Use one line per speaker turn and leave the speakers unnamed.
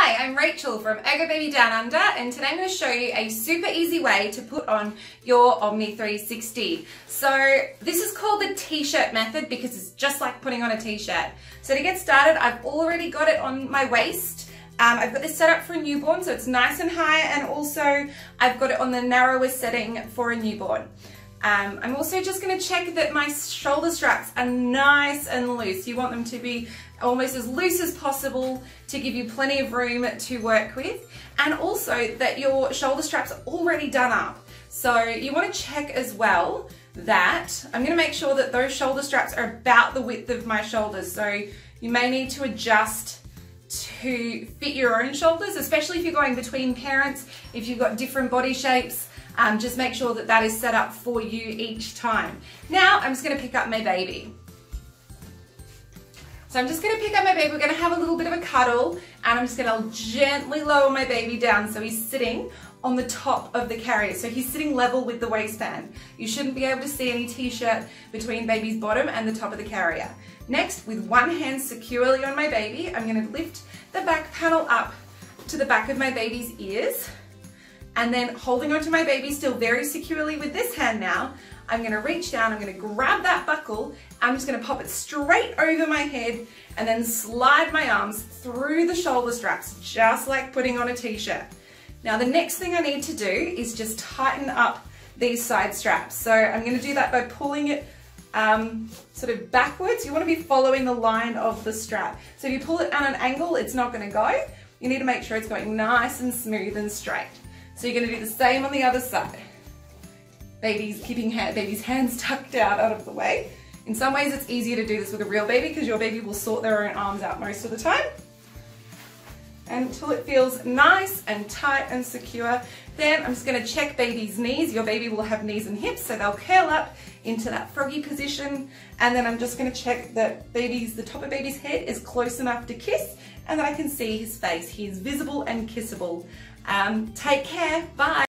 Hi, I'm Rachel from Ergobaby Down Under, and today I'm going to show you a super easy way to put on your Omni 360. So this is called the T-shirt method because it's just like putting on a t-shirt. So to get started, I've already got it on my waist. I've got this set up for a newborn, so it's nice and high, and also I've got it on the narrowest setting for a newborn. I'm also just going to check that my shoulder straps are nice and loose. You want them to be almost as loose as possible to give you plenty of room to work with, and also that your shoulder straps are already done up. So you want to check as well that I'm going to make sure that those shoulder straps are about the width of my shoulders. So you may need to adjust to fit your own shoulders, especially if you're going between parents, if you've got different body shapes. Just make sure that that is set up for you each time. Now I'm just going to pick up my baby. So I'm just going to pick up my baby. We're going to have a little bit of a cuddle, and I'm just going to gently lower my baby down so he's sitting on the top of the carrier. So he's sitting level with the waistband. You shouldn't be able to see any t-shirt between baby's bottom and the top of the carrier. Next, with one hand securely on my baby, I'm going to lift the back panel up to the back of my baby's ears. And then holding onto my baby still very securely with this hand now, I'm going to reach down, I'm going to grab that buckle, I'm just going to pop it straight over my head and then slide my arms through the shoulder straps, just like putting on a t-shirt. Now the next thing I need to do is just tighten up these side straps. So I'm going to do that by pulling it sort of backwards. You want to be following the line of the strap. So if you pull it at an angle, it's not going to go. You need to make sure it's going nice and smooth and straight. So you're going to do the same on the other side. Keeping baby's hands tucked out of the way. In some ways it's easier to do this with a real baby because your baby will sort their own arms out most of the time. Until it feels nice and tight and secure. Then I'm just going to check baby's knees. Your baby will have knees and hips, so they'll curl up into that froggy position. And then I'm just going to check that the top of baby's head is close enough to kiss, and that I can see his face. He is visible and kissable. Take care. Bye.